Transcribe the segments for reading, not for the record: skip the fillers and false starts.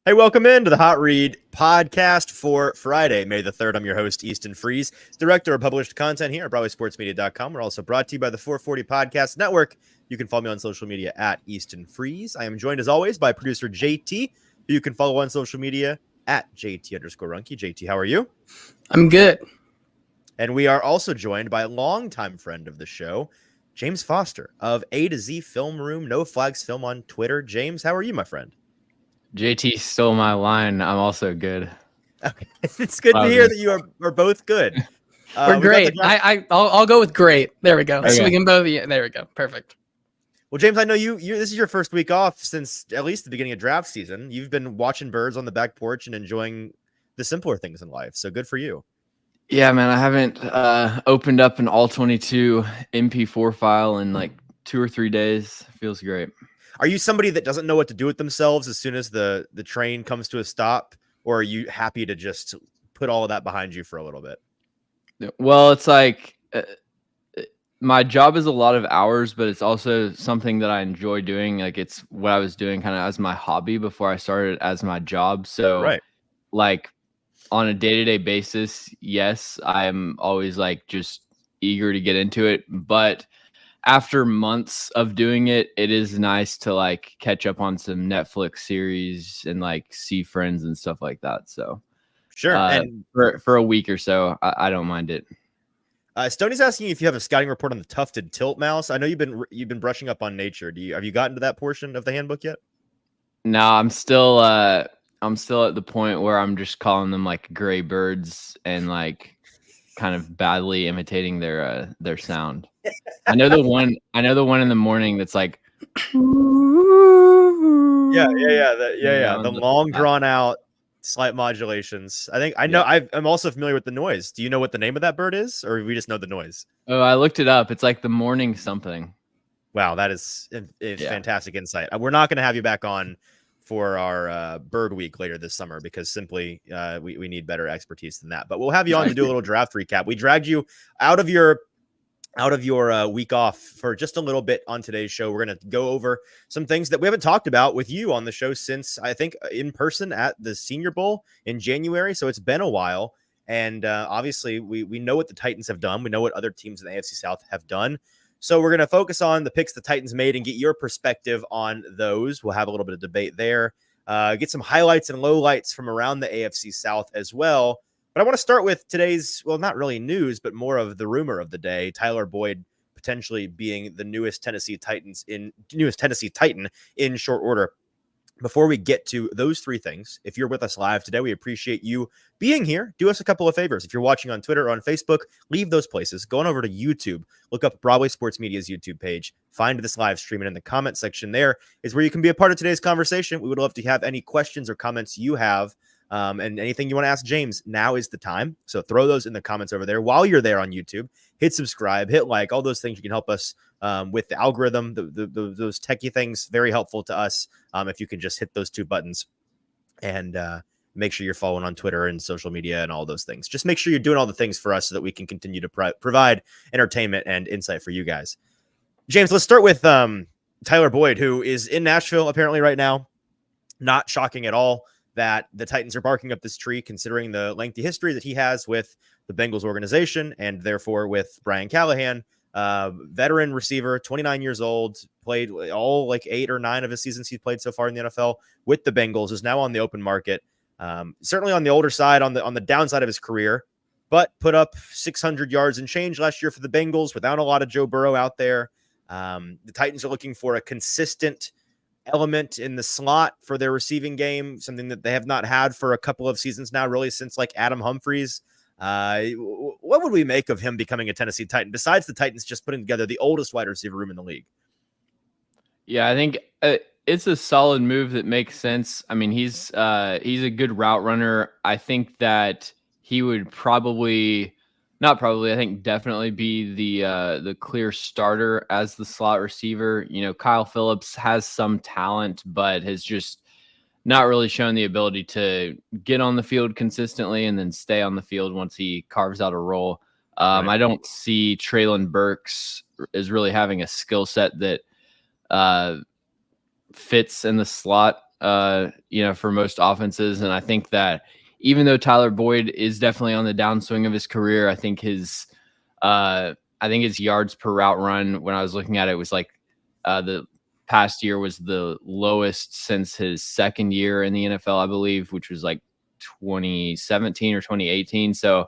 Hey, welcome into the Hot Read podcast for Friday, May the 3rd. I'm your host, Easton Freeze, director of published content here at BroadwaySportsMedia.com. We're also brought to you by the 440 Podcast Network. You can follow me on social media at Easton Freeze. I am joined, as always, by producer JT, who you can follow on social media at JT_Runke. JT, how are you? I'm good. And we are also joined by a longtime friend of the show, James Foster of AToZFilmRoom, No Flags Film on Twitter. James, how are you, my friend? JT stole my line. I'm also good. Okay. It's good to hear that you are both good. We're great. I'll go with great. There we go. Okay. So we can both. Yeah, there we go. Perfect. Well, James, I know you. This is your first week off since at least the beginning of draft season. You've been watching birds on the back porch and enjoying the simpler things in life. So good for you. Yeah, man. I haven't opened up an all-22 MP4 file in like 2 or 3 days. Feels great. Are you somebody that doesn't know what to do with themselves as soon as the train comes to a stop, or are you happy to just put all of that behind you for a little bit? Well, it's like my job is a lot of hours, but it's also something that I enjoy doing. Like it's what I was doing kind of as my hobby before I started as my job. So right. Like on a day-to-day basis, yes, I'm always like just eager to get into it. But after months of doing it, it is nice to like catch up on some Netflix series and like see friends and stuff like that. So sure. And for a week or so, I don't mind it. Stoney's asking if you have a scouting report on the tufted tilt mouse. I know you've been brushing up on nature. Have you gotten to that portion of the handbook yet? No, I'm still at the point where I'm just calling them like gray birds and like kind of badly imitating their sound. I know the one in the morning that's like The long drawn out slight modulations. I know. I'm also familiar with the noise. Do you know what the name of that bird is, or we just know the noise? Oh, I looked it up. It's like the morning something. Wow, that is fantastic insight. We're not going to have you back on for our bird week later this summer because simply we need better expertise than that. But we'll have you on to do a little draft recap. We dragged you out of your week off for just a little bit on today's show. We're going to go over some things that we haven't talked about with you on the show since I think in person at the Senior Bowl in January. So it's been a while. And obviously we know what the Titans have done. We know what other teams in the AFC South have done. So we're going to focus on the picks the Titans made and get your perspective on those. We'll have a little bit of debate there. Get some highlights and lowlights from around the AFC South as well. But I want to start with today's, well, not really news, but more of the rumor of the day. Tyler Boyd potentially being the newest Tennessee Titan in short order. Before we get to those three things, if you're with us live today, we appreciate you being here. Do us a couple of favors. If you're watching on Twitter or on Facebook, leave those places. Go on over to YouTube. Look up Broadway Sports Media's YouTube page. Find this live stream, and in the comment section there is where you can be a part of today's conversation. We would love to have any questions or comments you have. And anything you want to ask James, now is the time. So throw those in the comments over there. While you're there on YouTube, hit subscribe, hit like, all those things you can help us with the algorithm, those techie things, very helpful to us. If you can just hit those two buttons and make sure you're following on Twitter and social media and all those things. Just make sure you're doing all the things for us so that we can continue to provide entertainment and insight for you guys. James, let's start with Tyler Boyd, who is in Nashville apparently right now. Not shocking at all that the Titans are barking up this tree, considering the lengthy history that he has with the Bengals organization and therefore with Brian Callahan, veteran receiver, 29 years old, played all like 8 or 9 of his seasons he's played so far in the NFL with the Bengals, is now on the open market. Certainly on the older side, on the downside of his career, but put up 600 yards and change last year for the Bengals without a lot of Joe Burrow out there. The Titans are looking for a consistent element in the slot for their receiving game, something that they have not had for a couple of seasons now, really since like Adam Humphries. What would we make of him becoming a Tennessee Titan besides the Titans just putting together the oldest wide receiver room in the league? Yeah, I think it's a solid move that makes sense. I mean, he's a good route runner. I think that he would I think definitely be the clear starter as the slot receiver. You know, Kyle Phillips has some talent, but has just not really shown the ability to get on the field consistently and then stay on the field once he carves out a role. Right. I don't see Treylon Burks as really having a skill set that fits in the slot. for most offenses. And I think that even though Tyler Boyd is definitely on the downswing of his career, I think his yards per route run, when I was looking at it, was like the past year was the lowest since his second year in the NFL, I believe, which was like 2017 or 2018. So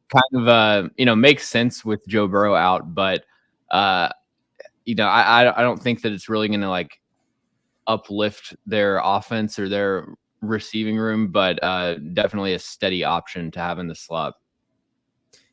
kind of, makes sense with Joe Burrow out, but I don't think that it's really going to like uplift their offense or their receiving room, but definitely a steady option to have in the slot.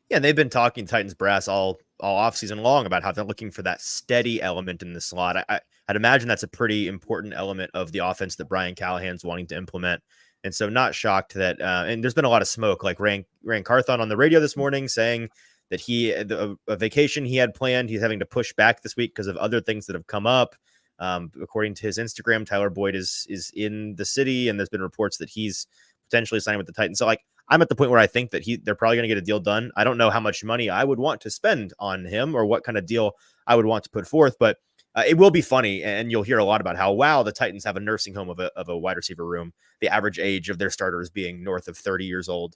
Yeah, and they've been talking Titans brass all offseason long about how they're looking for that steady element in the slot. I'd imagine that's a pretty important element of the offense that Brian Callahan's wanting to implement. And so not shocked that, and there's been a lot of smoke, like Rand Carthon on the radio this morning saying that a vacation he had planned, he's having to push back this week because of other things that have come up. According to his Instagram, Tyler Boyd is in the city, and there's been reports that he's potentially signing with the Titans. So like, I'm at the point where I think that they're probably going to get a deal done. I don't know how much money I would want to spend on him or what kind of deal I would want to put forth, but it will be funny. And you'll hear a lot about how, wow, the Titans have a nursing home of a wide receiver room, the average age of their starters being north of 30 years old.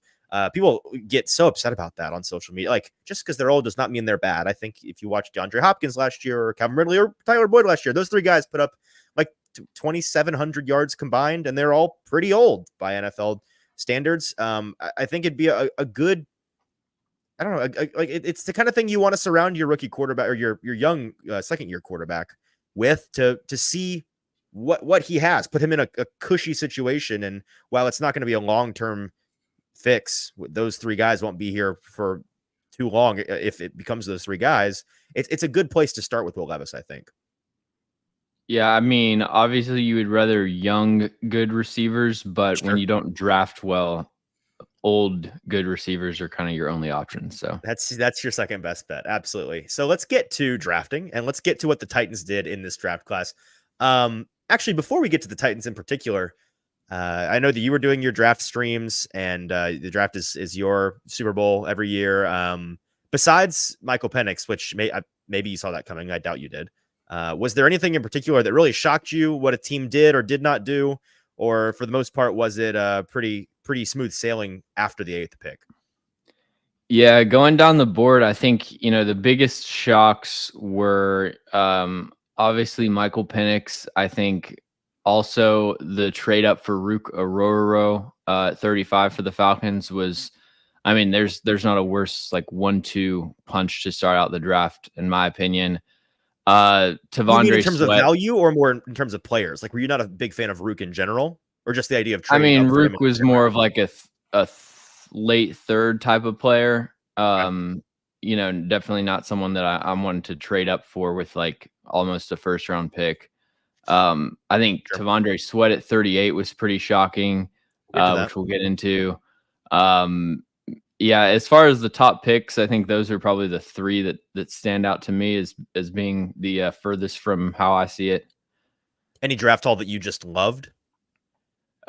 People get so upset about that on social media. Like, just because they're old does not mean they're bad. I think if you watch DeAndre Hopkins last year or Calvin Ridley or Tyler Boyd last year, those three guys put up like 2,700 yards combined, and they're all pretty old by NFL standards. I think it'd be a good, I don't know, like it's the kind of thing you want to surround your rookie quarterback or your young second year quarterback with to see what he has, put him in a cushy situation. And while it's not going to be a long-term fix, those three guys won't be here for too long. If it becomes those three guys, it's a good place to start with Will Levis, I think. Yeah, I mean, obviously you would rather young, good receivers, but when you don't draft well, old, good receivers are kind of your only option. So that's your second best bet. Absolutely. So let's get to drafting, and let's get to what the Titans did in this draft class. Actually, before we get to the Titans in particular, I know that you were doing your draft streams, and the draft is your Super Bowl every year. Besides Michael Penix, which maybe you saw that coming. I doubt you did. Was there anything in particular that really shocked you, what a team did or did not do? Or for the most part, was it pretty smooth sailing after the 8th pick? Yeah, going down the board, I think, the biggest shocks were obviously Michael Penix. I think also the trade up for Rook Ororo at 35 for the Falcons was, I mean, there's not a worse like 1-2 punch to start out the draft, in my opinion. Tavondre in terms Sweat, of value or more in terms of players? Like, were you not a big fan of Rook in general, or just the idea of I trading? mean, Rook was more of like a late third type of player. Definitely not someone that I'm wanting to trade up for with like almost a first round pick. I think Tavondre Sweat at 38 was pretty shocking, which we'll get into. Yeah, as far as the top picks, I think those are probably the three that stand out to me as being the furthest from how I see it. Any draft haul that you just loved?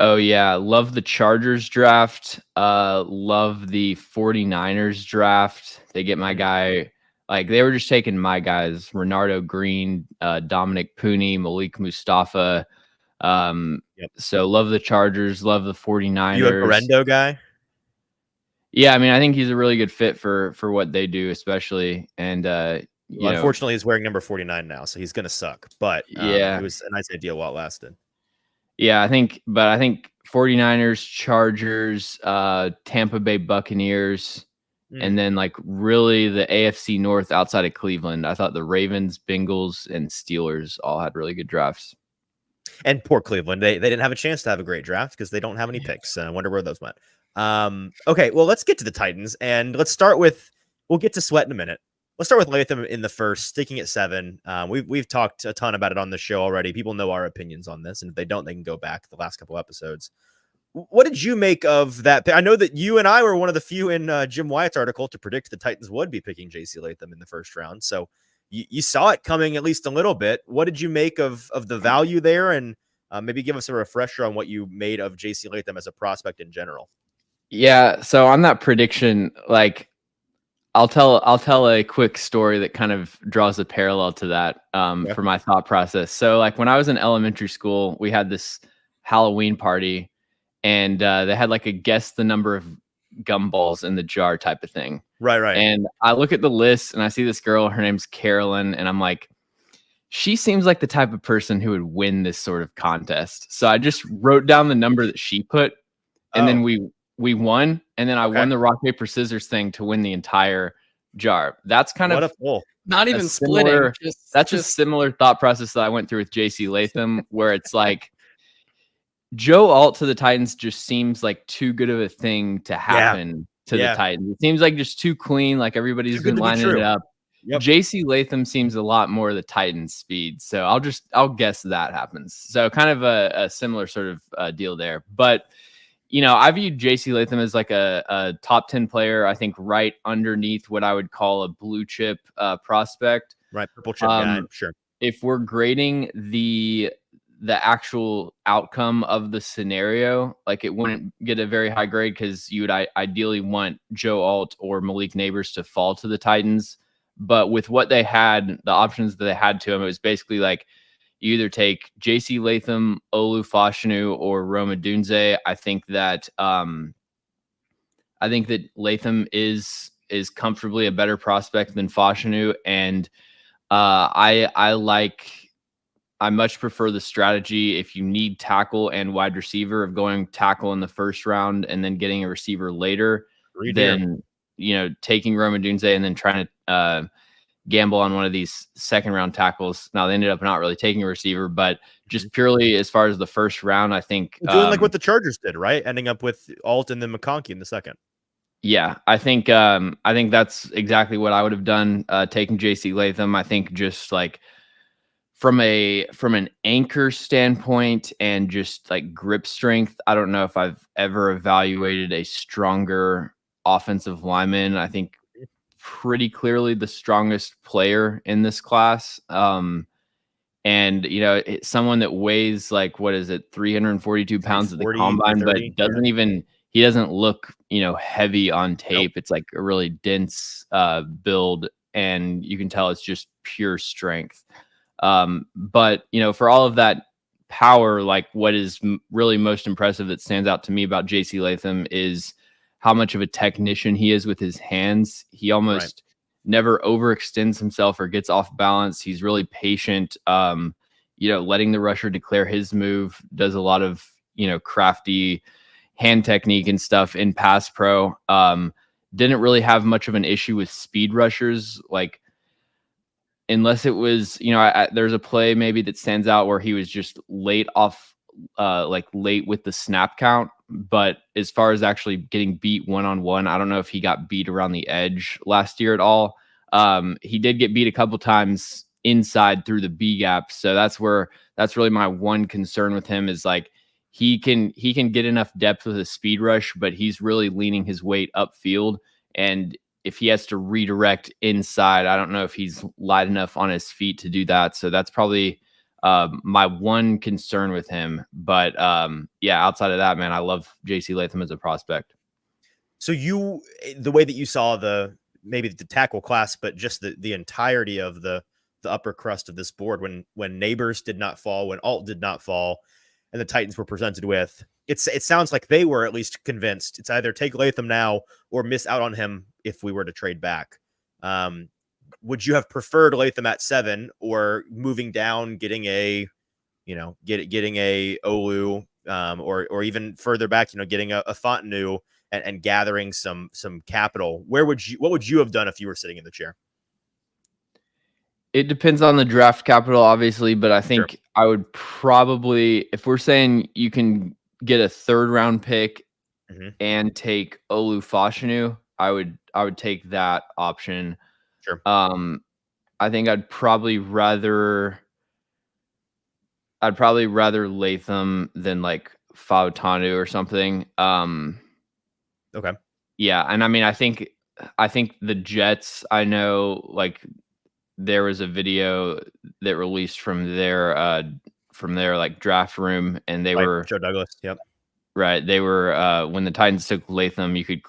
Oh, yeah. Love the Chargers draft. Love the 49ers draft. They get my guy. Like, they were just taking my guys, Renardo Green, Dominic Pooney, Malik Mustafa. So love the Chargers. Love the 49ers. You a Garendo guy? Yeah, I mean, I think he's a really good fit for what they do, especially. And unfortunately, he's wearing number 49 now, so he's going to suck. But it was a nice idea while it lasted. Yeah, I think 49ers, Chargers, Tampa Bay Buccaneers, and then like really the AFC North outside of Cleveland. I thought the Ravens, Bengals, and Steelers all had really good drafts. And poor Cleveland, they didn't have a chance to have a great draft because they don't have any picks. I wonder where those went. Okay, well, let's get to the Titans, and let's start with, we'll get to Sweat in a minute. Let's start with Latham in the first, sticking at 7. We've talked a ton about it on the show already. People know our opinions on this, and if they don't, they can go back the last couple episodes. What did you make of that? I know that you and I were one of the few in Jim Wyatt's article to predict the Titans would be picking J.C. Latham in the first round. So you saw it coming at least a little bit. What did you make of the value there? And maybe give us a refresher on what you made of J.C. Latham as a prospect in general. Yeah, so on that prediction, like I'll tell a quick story that kind of draws a parallel to that for my thought process. So like when I was in elementary school, we had this Halloween party, and they had like a guess the number of gumballs in the jar type of thing. Right. And I look at the list and I see this girl, her name's Carolyn, and I'm like, she seems like the type of person who would win this sort of contest. So I just wrote down the number that she put, and then we won, and then I won the rock, paper, scissors thing to win the entire jar. That's kind of not even splitting. That's just similar thought process that I went through with JC Latham, where it's like Joe Alt to the Titans just seems like too good of a thing to happen to the Titans. It seems like just too clean, like everybody's been lining it up. Yep. JC Latham seems a lot more the Titans speed. So I'll guess that happens. So kind of a similar sort of deal there. But, you know, I view JC Latham as like a top 10 player, I think right underneath what I would call a blue chip prospect. Right. Purple chip guy. Sure. If we're grading the actual outcome of the scenario, like it wouldn't get a very high grade because you would ideally want Joe Alt or Malik Neighbors to fall to the Titans. But with what they had, the options that they had to him, it was basically like you either take JC Latham, Olu Fashanu, or Roma Dunze. I think that Latham is comfortably a better prospect than Fashanu, and I much prefer the strategy if you need tackle and wide receiver of going tackle in the first round and then getting a receiver later than taking Roma Dunze and then trying to gamble on one of these second round tackles. Now they ended up not really taking a receiver, but just purely as far as the first round, I think doing like what the Chargers did, right? Ending up with Alt and then McConkey in the second. Yeah, I think that's exactly what I would have done, taking JC Latham. I think just like from an anchor standpoint and just like grip strength, I don't know if I've ever evaluated a stronger offensive lineman. I think pretty clearly the strongest player in this class. And someone that weighs like, what is it, 342 pounds at the combine, 30, but he doesn't look, heavy on tape. Nope. It's like a really dense build, and you can tell it's just pure strength. But for all of that power, like what is really most impressive that stands out to me about JC Latham is how much of a technician he is with his hands. He almost never overextends himself or gets off balance. He's really patient, letting the rusher declare his move, does a lot of, crafty hand technique and stuff in pass pro. Didn't really have much of an issue with speed rushers, like unless it was, there's a play maybe that stands out where he was just late with the snap count. But as far as actually getting beat one-on-one, I don't know if he got beat around the edge last year at all. He did get beat a couple times inside through the B gap. So that's really my one concern with him is like, he can get enough depth with a speed rush, but he's really leaning his weight upfield. And if he has to redirect inside, I don't know if he's light enough on his feet to do that. So that's probably my one concern with him. But outside of that, man, I love JC Latham as a prospect. So the way that you saw maybe the tackle class, but just the entirety of the upper crust of this board, when Neighbors did not fall, when Alt did not fall, and the Titans were presented with, it sounds like they were at least convinced it's either take Latham now or miss out on him if we were to trade back. Would you have preferred Latham at 7 or moving down, getting a Olu, or even further back, getting a Fontenot and gathering some capital? What would you have done if you were sitting in the chair? It depends on the draft capital, obviously, but I think I would probably, if we're saying you can get a 3rd round pick and take Olu Fashanu, I would take that option. Sure. I think I'd probably rather Latham than like Fautanu or something. Okay. Yeah, and I mean, I think the Jets, I know, like there was a video that released from their like draft room, and they were Joe Douglas. Yep. Right. They were when the Titans took Latham, you could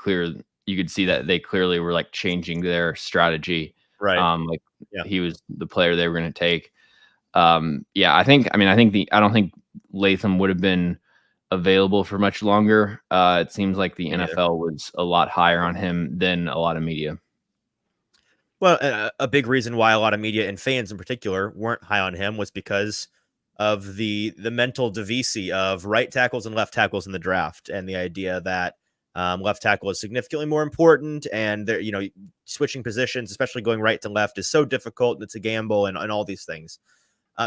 see that they clearly were like changing their strategy. Right. He was the player they were going to take. I don't think Latham would have been available for much longer. It seems like the Me neither. NFL was a lot higher on him than a lot of media. Well, a big reason why a lot of media and fans in particular weren't high on him was because of the mental divisi of right tackles and left tackles in the draft, and the idea that left tackle is significantly more important, and there, switching positions, especially going right to left, is so difficult. It's a gamble, and all these things.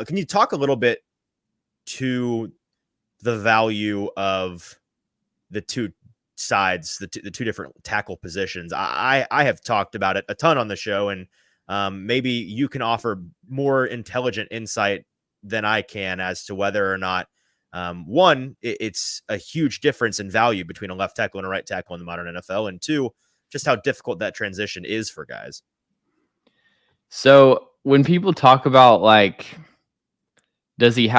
Can you talk a little bit to the value of the two sides, the two different tackle positions? I have talked about it a ton on the show, and maybe you can offer more intelligent insight than I can as to whether or not one, it's a huge difference in value between a left tackle and a right tackle in the modern NFL, and two, just how difficult that transition is for guys. So when people talk about is he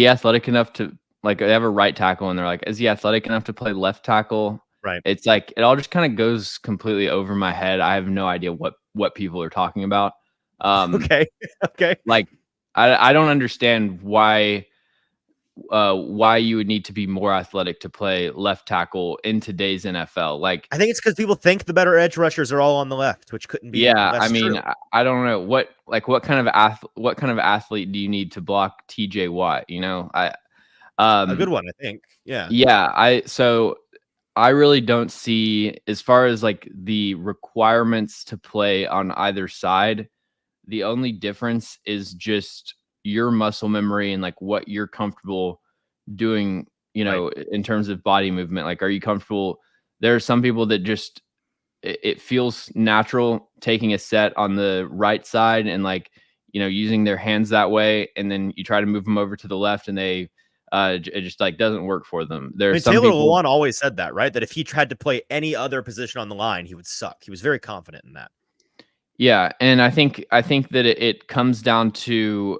athletic enough to, they have a right tackle and they're like, is he athletic enough to play left tackle? Right. It's like, it all just kind of goes completely over my head. I have no idea what people are talking about. Okay. I don't understand why you would need to be more athletic to play left tackle in today's NFL. I think it's because people think the better edge rushers are all on the left, which couldn't be. Yeah, I mean, true. I don't know what kind of athlete do you need to block TJ Watt? A good one, I think. Yeah. Yeah, so I really don't see, as far as the requirements to play on either side, the only difference is just your muscle memory and what you're comfortable doing, in terms of body movement. Are you comfortable? There are some people that just, it feels natural taking a set on the right side and using their hands that way. And then you try to move them over to the left and they, it just doesn't work for them. There's some Taylor people, Lewan always said that, right? That if he tried to play any other position on the line, he would suck. He was very confident in that. Yeah, and I think that it comes down to,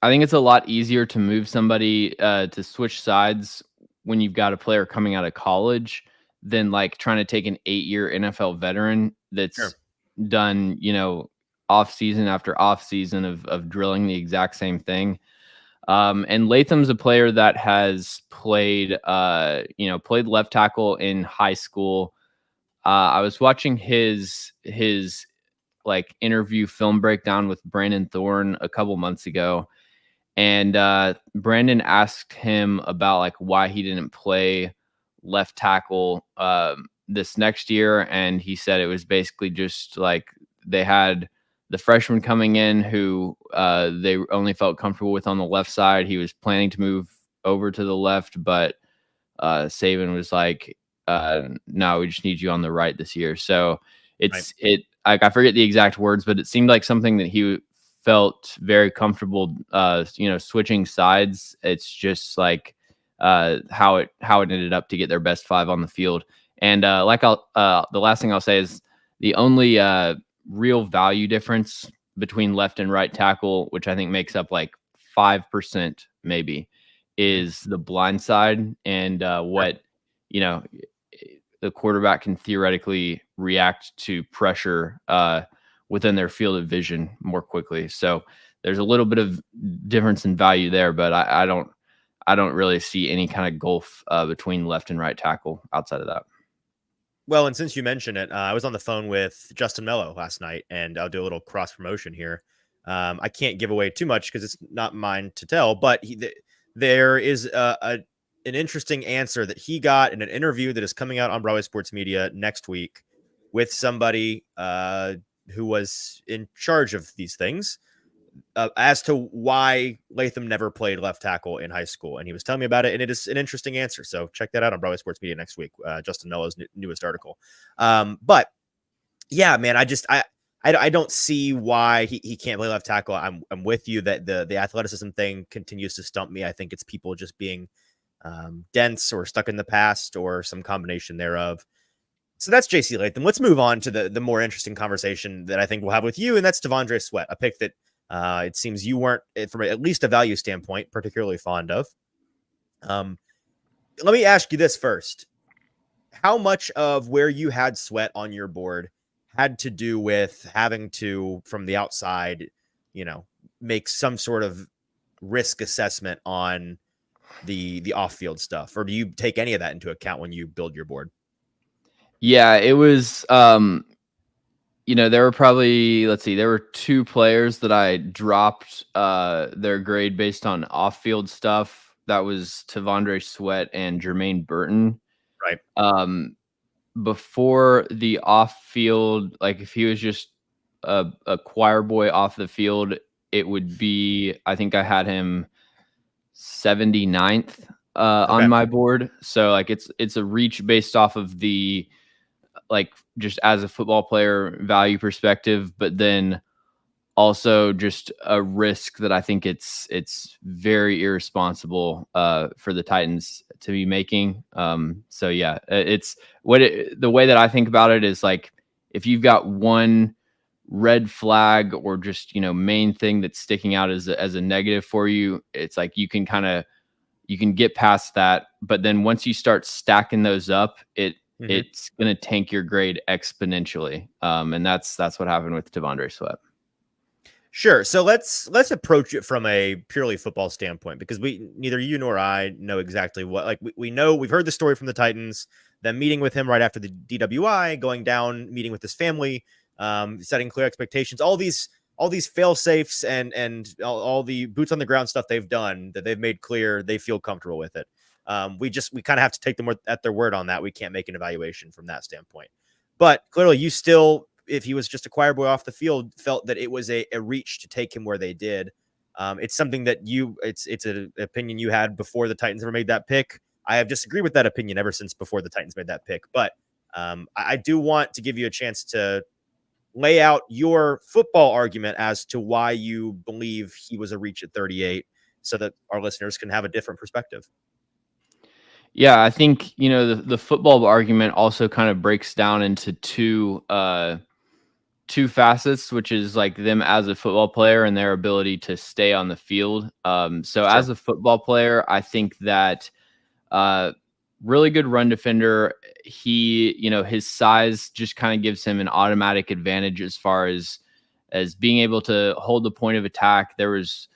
I think it's a lot easier to move somebody to switch sides when you've got a player coming out of college than trying to take an 8-year NFL veteran that's done, off season after off season of drilling the exact same thing. And Latham's a player that has played left tackle in high school. I was watching his interview film breakdown with Brandon Thorne a couple months ago. And Brandon asked him about why he didn't play left tackle this next year. And he said it was basically just they had the freshman coming in who they only felt comfortable with on the left side. He was planning to move over to the left, but Saban was like, no, we just need you on the right this year. So I forget the exact words, but it seemed like something that he felt very comfortable, switching sides. It's just how it ended up to get their best 5 on the field. And the last thing I'll say is the only real value difference between left and right tackle, which I think makes up 5% maybe, is the blind side and what the quarterback can theoretically react to pressure within their field of vision more quickly. So there's a little bit of difference in value there, but I don't really see any kind of gulf between left and right tackle outside of that. Well, and since you mentioned it, I was on the phone with Justin Mello last night, and I'll do a little cross promotion here. I can't give away too much because it's not mine to tell, but there is an interesting answer that he got in an interview that is coming out on Broadway Sports Media next week with somebody who was in charge of these things as to why Latham never played left tackle in high school. And he was telling me about it, and it is an interesting answer. So check that out on Broadway Sports Media next week, Justin Mello's newest article. But yeah, man, I don't see why he can't play left tackle. I'm with you that the athleticism thing continues to stump me. I think it's people just being dense or stuck in the past or some combination thereof. So that's JC Latham. Let's move on to the more interesting conversation that I think we'll have with you, and that's Devondre Sweat, a pick that it seems you weren't, from at least a value standpoint, particularly fond of. Let me ask you this first. How much of where you had Sweat on your board had to do with having to, from the outside, make some sort of risk assessment on the off-field stuff, or do you take any of that into account when you build your board? Yeah, it was, there were probably, there were 2 players that I dropped their grade based on off-field stuff. That was T'Vondre Sweat and Jermaine Burton. Right. Before the off-field, like if he was just a choir boy off the field, it would be, I think I had him 79th on my board. So like it's a reach based off of the, like, just as a football player value perspective, but then also just a risk that I think it's very irresponsible for the Titans to be making. So yeah, it's the way that I think about it is like, if you've got one red flag or just, main thing that's sticking out as a negative for you, it's like you can get past that. But then once you start stacking those up, it's going to tank your grade exponentially. And that's what happened with T'Vondre Sweat. Sure. So let's approach it from a purely football standpoint, because neither you nor I know exactly what, like, we know, we've heard the story from the Titans, them meeting with him right after the DWI, going down, meeting with his family, setting clear expectations, all these fail safes and all the boots on the ground stuff they've done, that they've made clear they feel comfortable with it. We kind of have to take them at their word on that. We can't make an evaluation from that standpoint. But clearly you still, if he was just a choir boy off the field, felt that it was a reach to take him where they did. It's something that it's an opinion you had before the Titans ever made that pick. I have disagreed with that opinion ever since before the Titans made that pick. But I do want to give you a chance to lay out your football argument as to why you believe he was a reach at 38, so that our listeners can have a different perspective. Yeah, I think, the football argument also kind of breaks down into two facets, which is like them as a football player and their ability to stay on the field. So as a football player, I think that really good run defender. He, his size just kind of gives him an automatic advantage as far as being able to hold the point of attack. There was,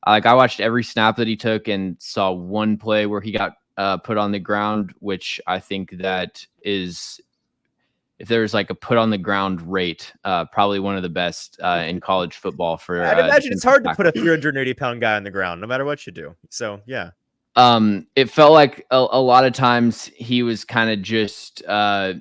like, I watched every snap that he took and saw one play where he got put on the ground, which I think that is, if there's like a put on the ground rate, probably one of the best in college football. For I'd imagine it's hard to put a 380-pound guy on the ground, no matter what you do. So yeah. It felt like a lot of times he was kind of just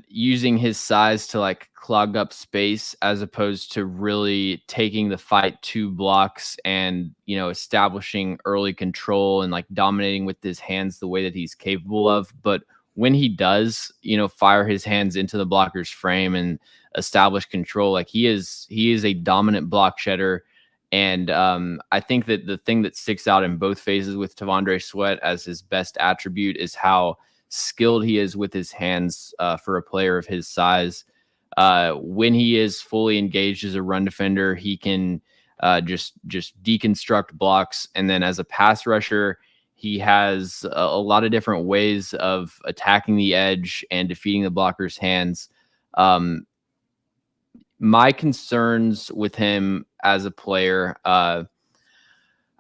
using his size to like clog up space, as opposed to really taking the fight to blocks and, establishing early control and like dominating with his hands the way that he's capable of. But when he does, fire his hands into the blocker's frame and establish control, like he is a dominant block shedder. And I think that the thing that sticks out in both phases with T'Vondre Sweat as his best attribute is how skilled he is with his hands for a player of his size. When he is fully engaged as a run defender, he can just deconstruct blocks. And then as a pass rusher, he has a lot of different ways of attacking the edge and defeating the blocker's hands. My concerns with him as a player, I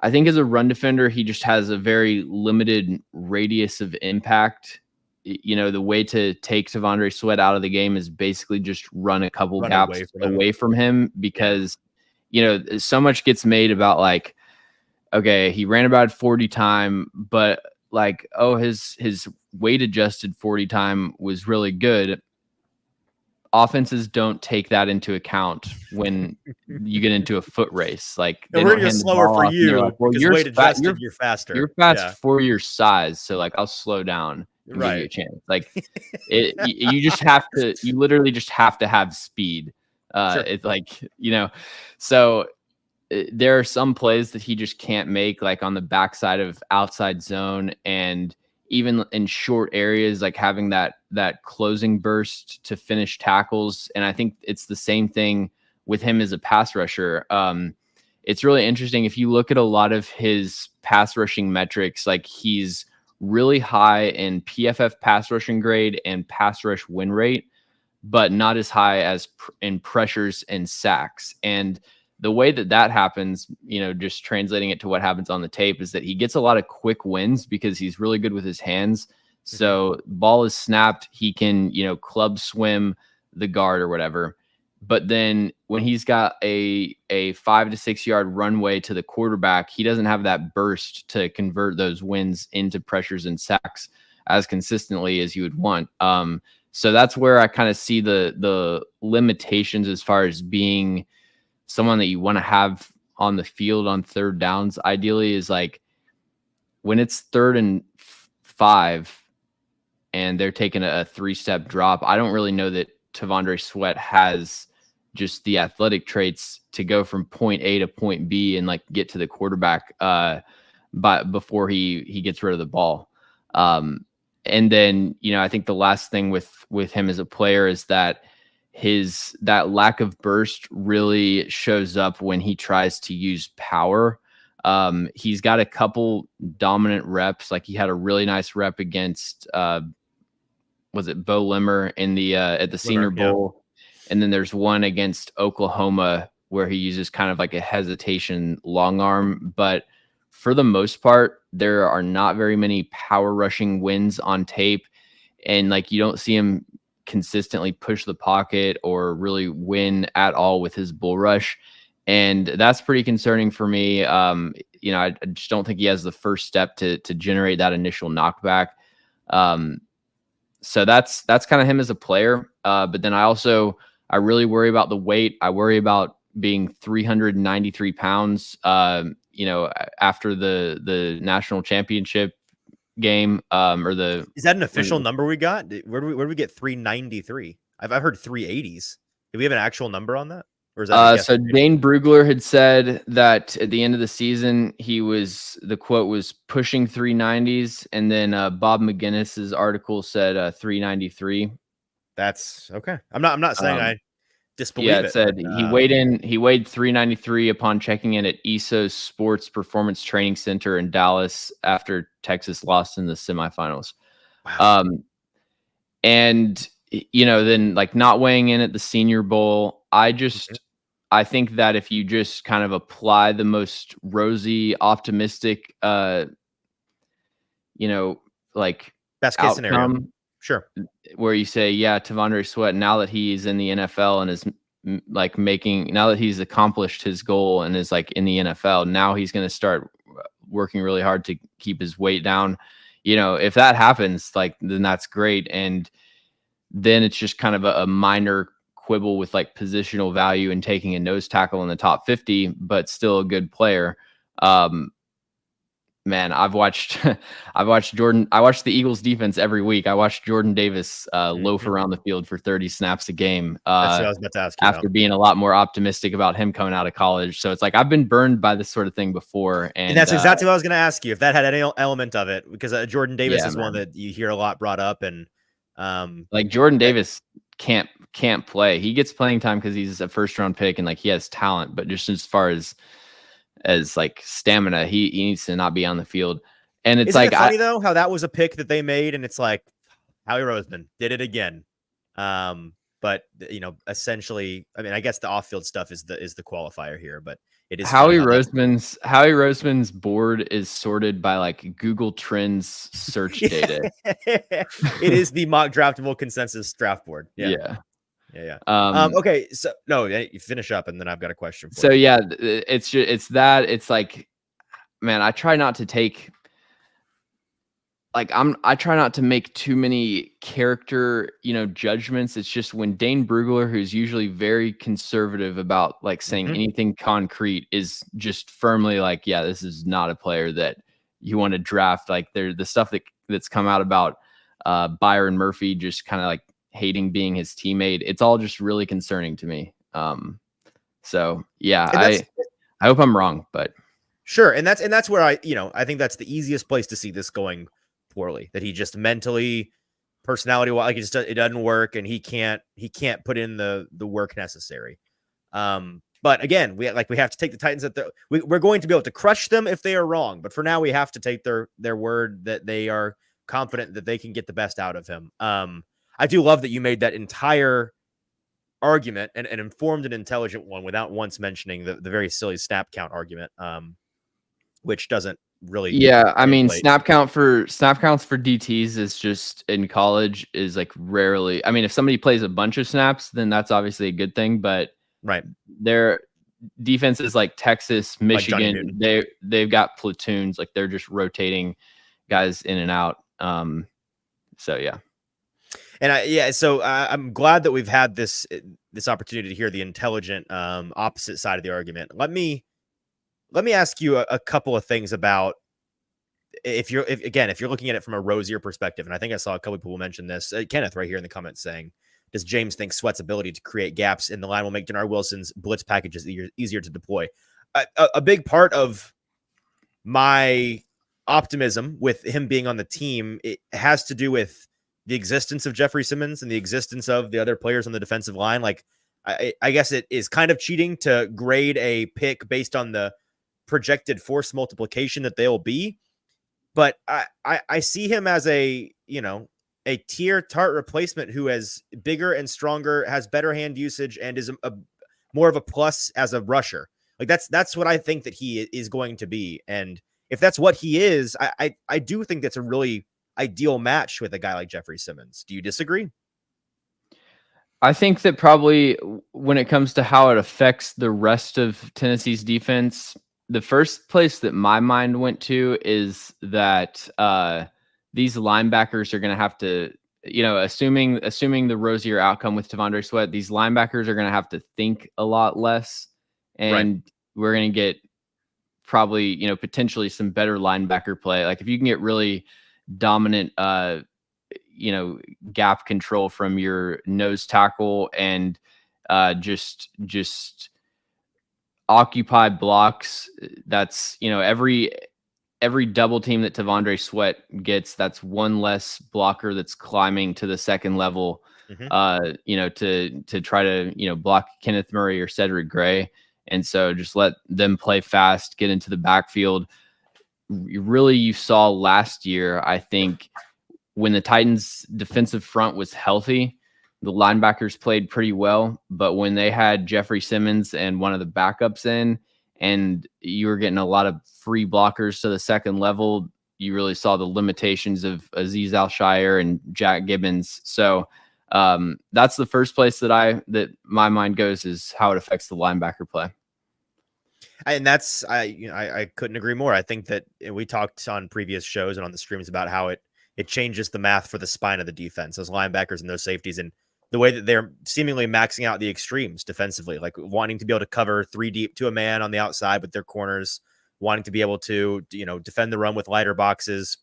think as a run defender, he just has a very limited radius of impact. The way to take T'Vondre Sweat out of the game is basically just run a couple gaps away from him, because, so much gets made about like, okay, he ran about 40 time, but like, oh, his weight adjusted 40 time was really good. Offenses don't take that into account when you get into a foot race. Like, we're going to go slower for you. Like, well, you're adjusted, you're faster. You're fast for your size. So like, I'll slow down and give you a chance. Like you just have to, you literally just have to have speed. It's like, so there are some plays that he just can't make, like on the backside of outside zone, and even in short areas, like having that closing burst to finish tackles. And I think it's the same thing with him as a pass rusher. It's really interesting. If you look at a lot of his pass rushing metrics, like he's really high in PFF pass rushing grade and pass rush win rate, but not as high as in pressures and sacks. And the way that happens, just translating it to what happens on the tape, is that he gets a lot of quick wins because he's really good with his hands. So ball is snapped, he can, club swim the guard or whatever. But then when he's got a 5 to 6 yard runway to the quarterback, he doesn't have that burst to convert those wins into pressures and sacks as consistently as you would want. So that's where I kind of see the limitations as far as being someone that you want to have on the field on third downs. Ideally, is like when it's 3rd and 5 and they're taking a 3-step drop. I don't really know that T'Vondre Sweat has just the athletic traits to go from point A to point B and like get to the quarterback but before he gets rid of the ball. And then, I think the last thing with him as a player is that that lack of burst really shows up when he tries to use power. He's got a couple dominant reps. Like he had a really nice rep against was it Bo Limmer in the at the Senior Bowl. And then there's one against Oklahoma where he uses kind of like a hesitation long arm. But for the most part, there are not very many power rushing wins on tape. And like you don't see him consistently push the pocket or really win at all with his bull rush. And that's pretty concerning for me. I just don't think he has the first step to generate that initial knockback. So that's kind of him as a player. But then I really worry about the weight. I worry about being 393 pounds, after the national championship game, is that an official number we got? Where do we get 393? I've heard 380s. Do we have an actual number on that? Or is that so Dane Brugler had said that at the end of the season, the quote was pushing 390s. And then Bob McGinnis's article said 393. That's okay. I'm not saying I disbelieve it. Yeah, it said he weighed 393 upon checking in at AToZSports Performance Training Center in Dallas after Texas lost in the semifinals. Wow. And then like not weighing in at the Senior Bowl, I think that if you just kind of apply the most rosy, optimistic, like best case scenario, sure, where you say, yeah, T'Vondre Sweat, now that he's in the NFL and is like now that he's accomplished his goal and is like in the NFL, now he's going to start working really hard to keep his weight down. If that happens, like, then that's great. And then it's just kind of a minor quibble with like positional value and taking a nose tackle in the top 50, but still a good player. Man, I've watched Jordan. I watched the Eagles defense every week. I watched Jordan Davis loaf around the field for 30 snaps a game. That's what I was about to ask you after about. Being a lot more optimistic about him coming out of college. So it's like, I've been burned by this sort of thing before. And that's exactly what I was going to ask you, if that had any element of it, because Jordan Davis is one that you hear a lot brought up. And like Jordan Davis can't play. He gets playing time because he's a first round pick and like he has talent, but just as far as like stamina, he needs to not be on the field. And it's Isn't it funny though how that was a pick that they made, and it's like Howie Roseman did it again. But essentially, I mean, I guess the off-field stuff is the qualifier here, but it is Howie Roseman's board is sorted by like Google Trends search data. It is the mock draftable consensus draft board. Yeah. Okay, so no, you finish up, and then I've got a question for you. So yeah, it's like, man, I try not to take I try not to make too many character, judgments. It's just when Dane Brugler, who's usually very conservative about like saying anything concrete, is just firmly like, yeah, this is not a player that you want to draft. Like the stuff that's come out about Byron Murphy just kind of like hating being his teammate. It's all just really concerning to me. So yeah, I hope I'm wrong, but sure. And that's where I think that's the easiest place to see this going poorly, that he just mentally, personality wise, like it doesn't work, and he can't put in the work necessary. But again, we have to take the Titans we're going to be able to crush them if they are wrong. But for now, we have to take their word that they are confident that they can get the best out of him. I do love that you made that entire argument, and an informed and intelligent one, without once mentioning the very silly snap count argument, which doesn't really. Yeah, I mean, snap counts for DTs is just in college is like rarely. I mean, if somebody plays a bunch of snaps, then that's obviously a good thing. But right, their defenses like Texas, Michigan, they've got platoons, like they're just rotating guys in and out. So yeah. And so I'm glad that we've had this opportunity to hear the intelligent opposite side of the argument. Let me ask you a couple of things about if you're looking at it from a rosier perspective. And I think I saw a couple of people mention this. Kenneth right here in the comments saying, does James think Sweat's ability to create gaps in the line will make Denard Wilson's blitz packages easier to deploy? A big part of my optimism with him being on the team, it has to do with the existence of Jeffrey Simmons and the existence of the other players on the defensive line. Like, I guess it is kind of cheating to grade a pick based on the projected force multiplication that they'll be. But I see him as a tier Tart replacement who is bigger and stronger, has better hand usage, and is a more of a plus as a rusher. Like that's what I think that he is going to be. And if that's what he is, I do think that's a really ideal match with a guy like Jeffrey Simmons. Do you disagree? I think that probably when it comes to how it affects the rest of Tennessee's defense, the first place that my mind went to is that these linebackers are going to have to, assuming the rosier outcome with T'Vondre Sweat, these linebackers are going to have to think a lot less, and we're going to get probably, potentially some better linebacker play. Like if you can get really dominant, gap control from your nose tackle and just occupy blocks. That's, every double team that T'Vondre Sweat gets, that's one less blocker that's climbing to the second level, to try to, block Kenneth Murray or Cedric Gray. And so just let them play fast, get into the backfield. Really, you saw last year, I think, when the Titans defensive front was healthy, the linebackers played pretty well, but when they had Jeffrey Simmons and one of the backups in, and you were getting a lot of free blockers to the second level, you really saw the limitations of Azeez Al-Shaair and Jack Gibbons. So that's the first place that my mind goes, is how it affects the linebacker play. And that's, I couldn't agree more. I think that we talked on previous shows and on the streams about how it changes the math for the spine of the defense, those linebackers and those safeties, and the way that they're seemingly maxing out the extremes defensively, like wanting to be able to cover 3 deep to a man on the outside with their corners, wanting to be able to, defend the run with lighter boxes,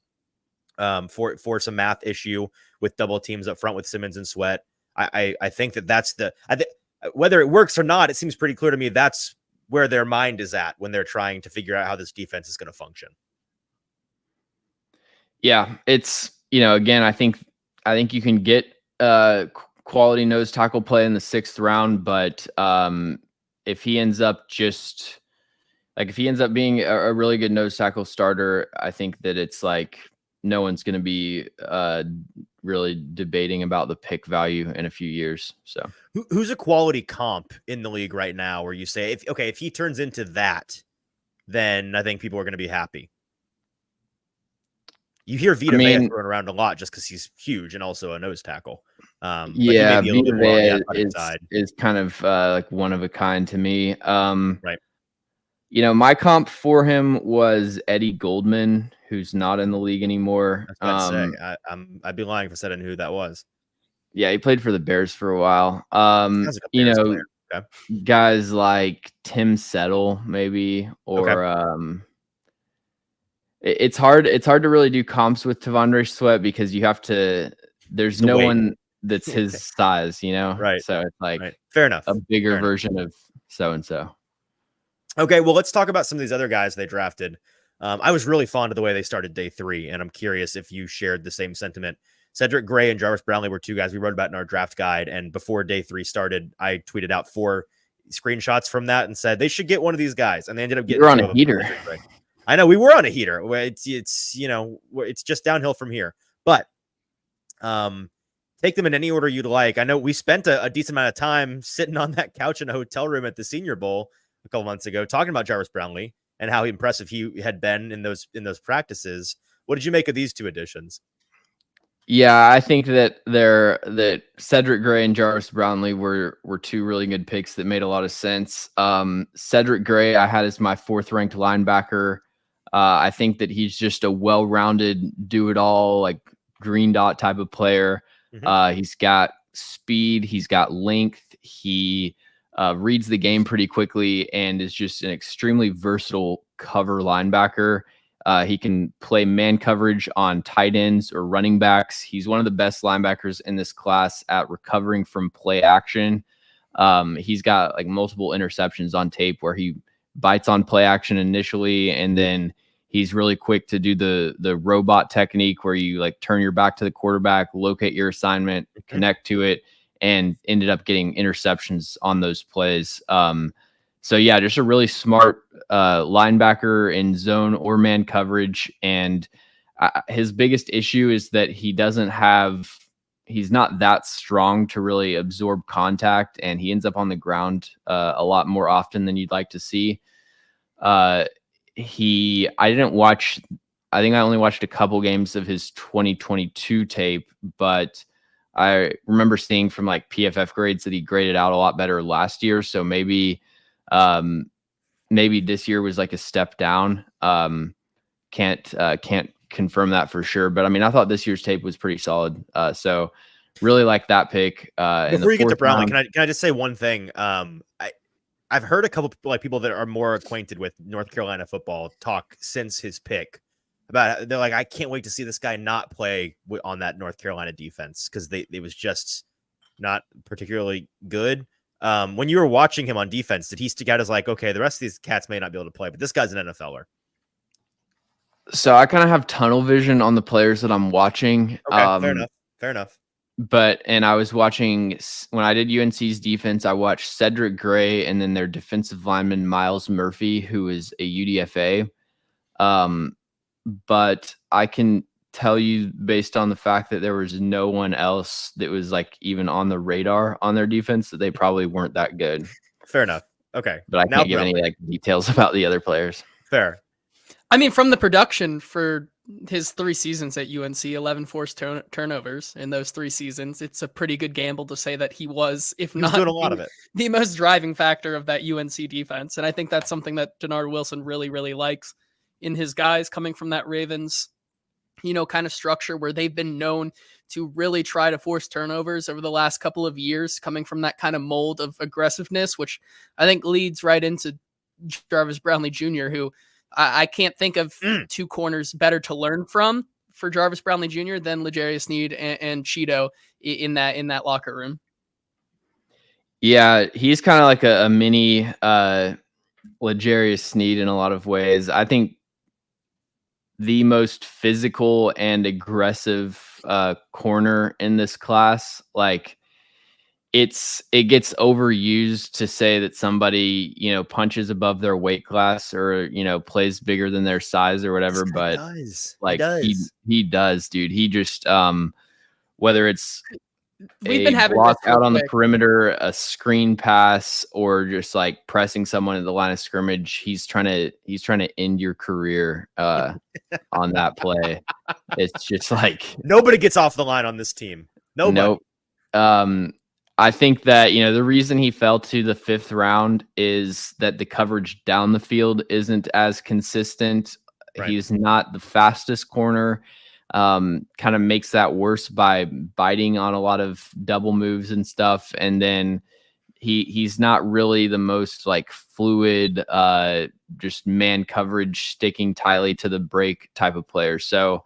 for some math issue with double teams up front with Simmons and Sweat. I think that's whether it works or not, it seems pretty clear to me that's where their mind is at when they're trying to figure out how this defense is going to function. Yeah, it's, again, I think you can get quality nose tackle play in the 6th round, but if he ends up being a really good nose tackle starter, I think that it's like no one's going to be really debating about the pick value in a few years. So who's a quality comp in the league right now where you say, if he turns into that, then I think people are going to be happy? You hear Vita Vea thrown around a lot just because he's huge and also a nose tackle. Yeah, Vita Vea is kind of like one of a kind to me. Right. My comp for him was Eddie Goldman, who's not in the league anymore. I'd be lying if I said I knew who that was. Yeah, he played for the Bears for a while. Guys like Tim Settle, maybe, or it's hard to really do comps with T'Vondre Sweat because you have to. There's no one that's his size, Right. So it's like fair enough. A bigger version of so and so. Okay, well, let's talk about some of these other guys they drafted. I was really fond of the way they started day 3, and I'm curious if you shared the same sentiment. Cedric Gray and Jarvis Brownlee were 2 guys we wrote about in our draft guide, and before day 3 started, I tweeted out 4 screenshots from that and said they should get one of these guys, and they ended up getting. You're on a heater. I know we were on a heater. It's just downhill from here, but take them in any order you'd like. I know we spent a decent amount of time sitting on that couch in a hotel room at the Senior Bowl a couple months ago, talking about Jarvis Brownlee and how impressive he had been in those practices. What did you make of these two additions? Yeah, I think that Cedric Gray and Jarvis Brownlee were two really good picks that made a lot of sense. Cedric Gray, I had as my 4th ranked linebacker. I think that he's just a well-rounded, do-it-all, like green dot type of player. He's got speed, he's got length, he reads the game pretty quickly, and is just an extremely versatile cover linebacker. He can play man coverage on tight ends or running backs. He's one of the best linebackers in this class at recovering from play action. He's got like multiple interceptions on tape where he bites on play action initially, and then he's really quick to do the robot technique where you like turn your back to the quarterback, locate your assignment, connect to it, and ended up getting interceptions on those plays. So yeah, just a really smart linebacker in zone or man coverage. And his biggest issue is that he's not that strong to really absorb contact, and he ends up on the ground a lot more often than you'd like to see. I think I only watched a couple games of his 2022 tape, but I remember seeing from like PFF grades that he graded out a lot better last year. So maybe this year was like a step down. Can't confirm that for sure, but I mean, I thought this year's tape was pretty solid. So really like that pick. Before you get to Brownlee, can I just say one thing? I've heard a couple people that are more acquainted with North Carolina football talk since his pick about, they're like, I can't wait to see this guy not play on that North Carolina defense because it was just not particularly good. When you were watching him on defense, did he stick out as like, okay, the rest of these cats may not be able to play, but this guy's an NFLer? So I kind of have tunnel vision on the players that I'm watching. Okay, fair enough. And I was watching, when I did UNC's defense, I watched Cedric Gray and then their defensive lineman, Miles Murphy, who is a UDFA. But I can tell you based on the fact that there was no one else that was like even on the radar on their defense that they probably weren't that good. Fair enough. Okay. But I can't give any like details about the other players. Fair. I mean, from the production for his 3 seasons at UNC, 11 forced turnovers in those 3 seasons, it's a pretty good gamble to say that he was, if not doing a lot of it, the most driving factor of that UNC defense. And I think that's something that Denard Wilson really, really likes in his guys coming from that Ravens, kind of structure where they've been known to really try to force turnovers over the last couple of years, coming from that kind of mold of aggressiveness, which I think leads right into Jarvis Brownlee Jr., who I can't think of 2 corners better to learn from for Jarvis Brownlee Jr. than L'Jarius Sneed and Cheeto in that locker room. Yeah, he's kind of like a mini L'Jarius Sneed in a lot of ways. I think the most physical and aggressive corner in this class. Like it gets overused to say that somebody, punches above their weight class or, plays bigger than their size or whatever. But he does, dude. He just, whether it's We've been having block out on the perimeter, a screen pass, or just like pressing someone at the line of scrimmage, he's trying to end your career on that play. It's just like nobody gets off the line on this team. Nobody. Nope. I think that the reason he fell to the 5th round is that the coverage down the field isn't as consistent. Right. He's not the fastest corner. Kind of makes that worse by biting on a lot of double moves and stuff. And then he's not really the most like fluid, just man coverage sticking tightly to the break type of player. So,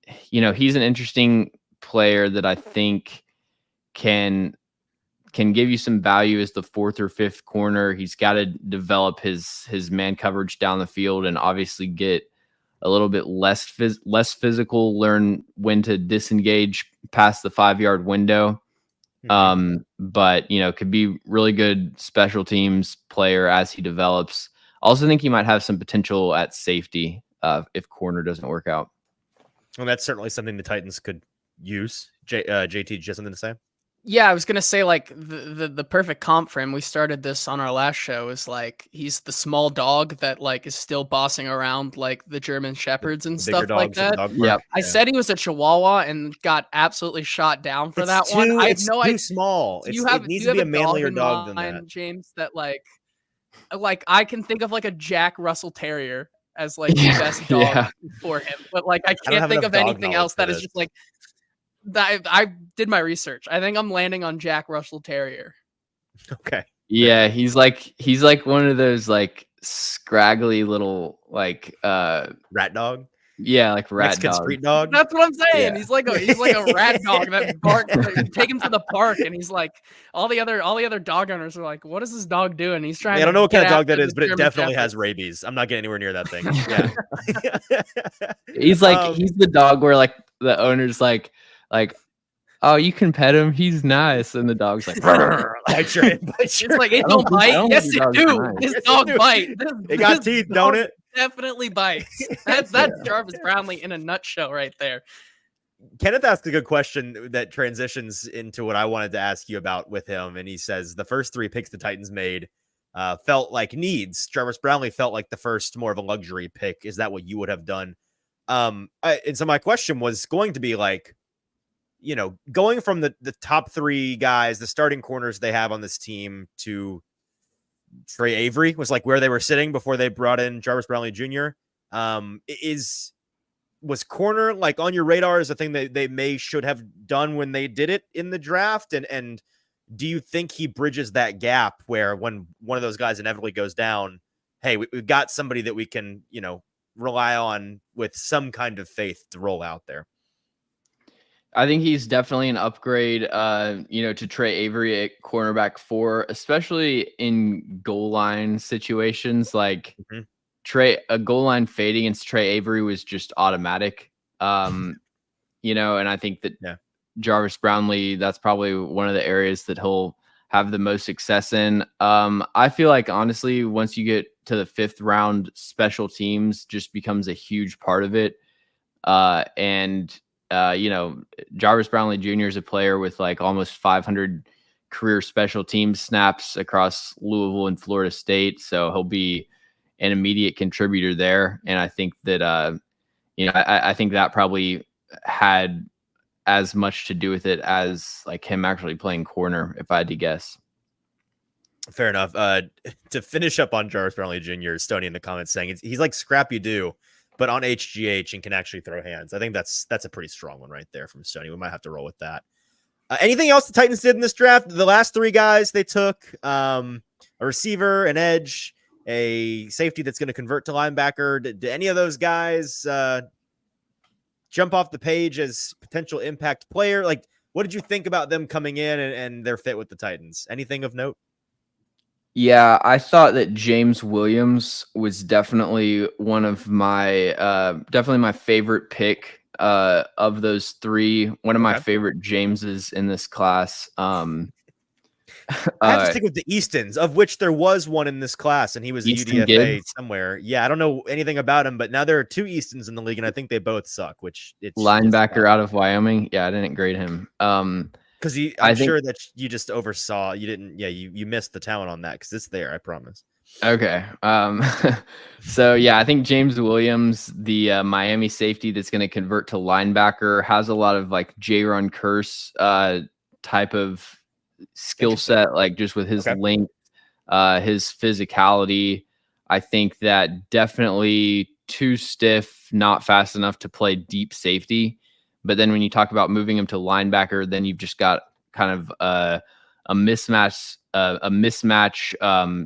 he's an interesting player that I think can give you some value as the 4th or 5th corner. He's got to develop his man coverage down the field and obviously get a little bit less physical, learn when to disengage past the 5-yard window. But could be really good special teams player as he develops. Also think he might have some potential at safety if corner doesn't work out. Well, that's certainly something the Titans could use. JT, did you have something to say? Yeah, I was gonna say like the perfect comp for him. We started this on our last show. Is like he's the small dog that like is still bossing around like the German shepherds and The bigger stuff like dogs at the that. dog Yep. park. I said he was a Chihuahua and got absolutely shot down for that one. I have It's no too idea. small. Do you It needs to be a manlier dog than that. James, that like I can think of like a Jack Russell Terrier as like the best dog for him, but like I don't can't have think enough of dog anything knowledge else for that is this. just like that. I did my research. I think I'm landing on Jack Russell Terrier. Okay. Yeah, he's like one of those like scraggly little like Rat dog. yeah, like rat Mexican dog. street dog. That's what I'm saying. Yeah. He's like a rat dog that barks. You take him to the park, and he's like all the other dog owners are like, "What is this dog doing?" He's trying. I don't know what kind of dog that after is, the but it German definitely Shepherds. has rabies. I'm not getting anywhere near that thing. Yeah. He's like he's the dog where like the owner's like, oh, you can pet him. He's nice, and the dog's like, bite your It's like it don't bite. Yes, it do. nice. This Yes, dog it do. bite. It got teeth, don't it? Definitely bites. That's Jarvis Brownlee in a nutshell right there. Kenneth asked a good question that transitions into what I wanted to ask you about with him. And he says the first 3 picks the Titans made felt like needs. Jarvis Brownlee felt like the first more of a luxury pick. Is that what you would have done? And so my question was going to be like, you know, going from the top 3 guys, the starting corners they have on this team, to Trey Avery was like where they were sitting before they brought in Jarvis Brownlee Jr. Was corner like on your radar as a thing that they should have done when they did it in the draft? And do you think he bridges that gap where when one of those guys inevitably goes down, hey, we've got somebody that we can, you know, rely on with some kind of faith to roll out there? I think he's definitely an upgrade, to Trey Avery at cornerback 4, especially in goal line situations. Like a goal line fade against Trey Avery was just automatic. And I think that Jarvis Brownlee, that's probably one of the areas that he'll have the most success in. I feel like honestly, once you get to the 5th round, special teams just becomes a huge part of it. Jarvis Brownlee Jr. is a player with like almost 500 career special teams snaps across Louisville and Florida State. So he'll be an immediate contributor there. And I think that, I think that probably had as much to do with it as like him actually playing corner, if I had to guess. Fair enough. To finish up on Jarvis Brownlee Jr., Stoney in the comments saying he's like Scrappy Doo, but on HGH and can actually throw hands. I think that's a pretty strong one right there from Stoney. We might have to roll with that. Anything else the Titans did in this draft? The last 3 guys they took, a receiver, an edge, a safety that's going to convert to linebacker. Did any of those guys jump off the page as potential impact player? Like, what did you think about them coming in and their fit with the Titans? Anything of note? Yeah, I thought that James Williams was definitely one of my definitely my favorite pick of those 3. One of my favorite Jameses in this class. I have to stick with the Eastons, of which there was one in this class, and he was Easton a UDFA Gibbs. somewhere. Yeah, I don't know anything about him, but now there are 2 Eastons in the league, and I think they both suck. Which it's linebacker out of Wyoming. Yeah, I didn't grade him. Because I'm sure that you just oversaw. You didn't. Yeah, you missed the talent on that because it's there. I promise. Okay. So yeah, I think James Williams, the Miami safety that's going to convert to linebacker, has a lot of like J-Run Curse type of skill set, like just with his length, his physicality. I think that definitely too stiff, not fast enough to play deep safety. But then when you talk about moving him to linebacker, then you've just got kind of a mismatch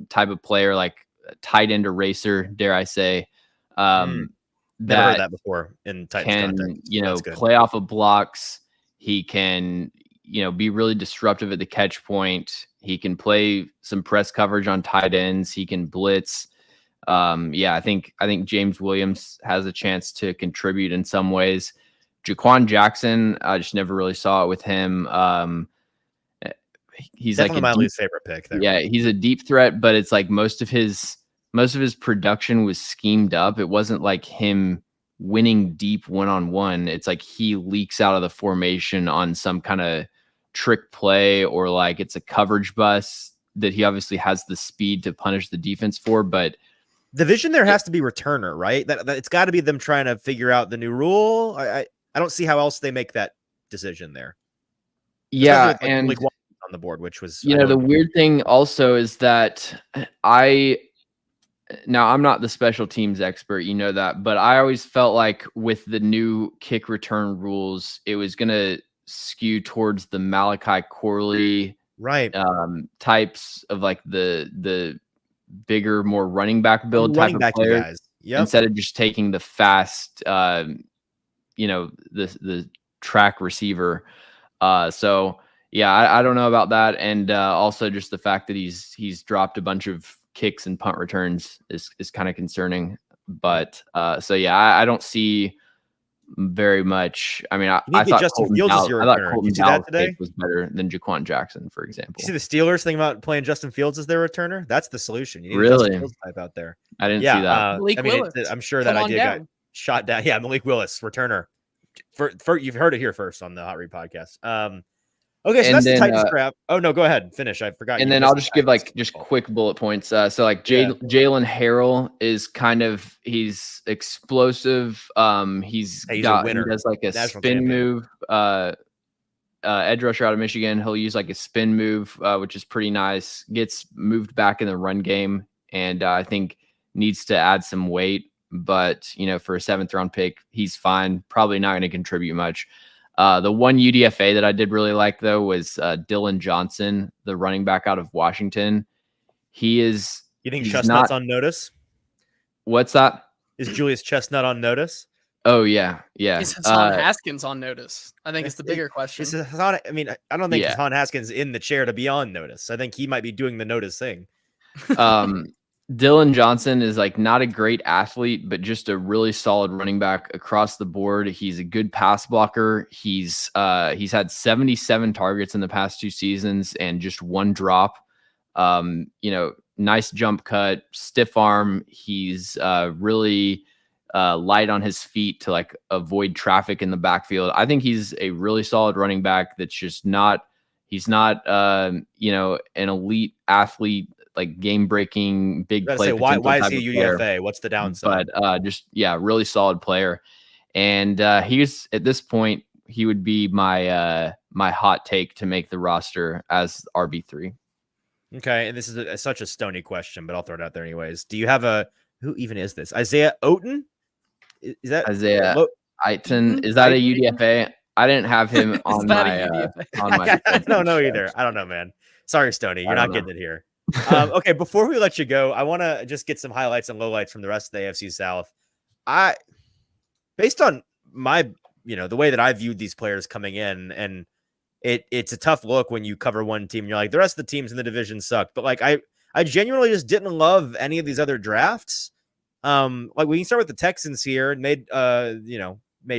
type of player, like a tight end eraser, dare I say. Never heard that before in Titans context. Play off of blocks. He can, be really disruptive at the catch point. He can play some press coverage on tight ends. He can blitz. I think James Williams has a chance to contribute in some ways. Jaquan Jackson, I just never really saw it with him. He's definitely like my least favorite pick there. Yeah, he's a deep threat, but it's like most of his production was schemed up. It wasn't like him winning deep one-on-one. It's like he leaks out of the formation on some kind of trick play, or like it's a coverage bust that he obviously has the speed to punish the defense for. But the vision there has to be returner, right? That it's got to be them trying to figure out the new rule. I don't see how else they make that decision there. Yeah, with, like, and on the board, which was, you know, the weird thing also is that now I'm not the special teams expert, you know that, but I always felt like with the new kick return rules, it was going to skew towards the Malachi Corley right types of like the bigger, more running back build type of players, guys. Yep. Instead of just taking the fast, you know, the track receiver. So yeah, I don't know about that, and also just the fact that he's dropped a bunch of kicks and punt returns is kind of concerning. But so yeah, I don't see very much. I mean, I thought Justin Fields is your returner. Colton Dow's kick was better than Jaquan Jackson, for example. You see the Steelers thing about playing Justin Fields as their returner? That's the solution. You need really? a Justin Fields type out there. I didn't see that. Malik Willis. I'm sure that idea got shot down. Yeah, Malik Willis, returner. For you've heard it here first on the Hot Read podcast. Okay, so that's the Titans draft. Oh no, go ahead, finish. I forgot. And then I'll just give like just quick bullet points. So like Jalen Harrell is kind of, he's explosive. He's got, he does like a spin move. Edge rusher out of Michigan. He'll use like a spin move, which is pretty nice. Gets moved back in the run game, and I think needs to add some weight. But you know, for a 7th round pick, he's fine. Probably not going to contribute much. The one UDFA that I did really like, though, was Dylan Johnson, the running back out of Washington. He is. You think Chestnut's on notice? What's that? Is Julius Chestnut on notice? Oh, yeah. Yeah. Is Hassan Haskins on notice? I think it's the bigger question. I mean, I don't think Hassan Haskins is in the chair to be on notice. I think he might be doing the notice thing. Dylan Johnson is like not a great athlete, but just a really solid running back across the board. He's a good pass blocker. He's had 77 targets in the past 2 seasons and just 1 drop. You know, nice jump cut, stiff arm. He's really light on his feet to like avoid traffic in the backfield. I think he's a really solid running back. That's just not. He's not you know, an elite athlete, like game-breaking big play. Why is he a UDFA? Player. What's the downside? But just really solid player. And he's at this point, he would be my my hot take to make the roster as RB3. Okay, and this is such a stony question, but I'll throw it out there anyways. Do you have who even is this? Isaiah Oten? Is that Isaiah Eiton? Is that a UDFA? I didn't have him on my I don't know either. I don't know, man. Sorry, Stoney, you're not getting it here. Okay, before we let you go, I want to just get some highlights and lowlights from the rest of the AFC South. Based on my, you know, the way that I viewed these players coming in, and it's a tough look when you cover one team and you're like, the rest of the teams in the division sucked. But like, I genuinely just didn't love any of these other drafts. Like we can start with the Texans here and made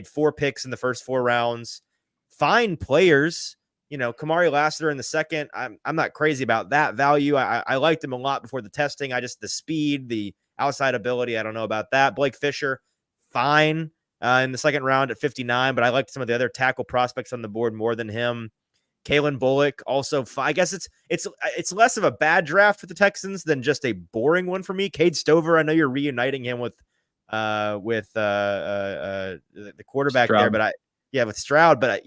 4 picks in the first 4 rounds. Fine players. You know, Kamari Lassiter in the second. I'm not crazy about that value. I liked him a lot before the testing. The speed, the outside ability, I don't know about that. Blake Fisher, fine in the second round at 59, but I liked some of the other tackle prospects on the board more than him. Kalen Bullock, also fine. I guess it's less of a bad draft for the Texans than just a boring one for me. Cade Stover, I know you're reuniting him with the quarterback Stroud. there, but with Stroud, but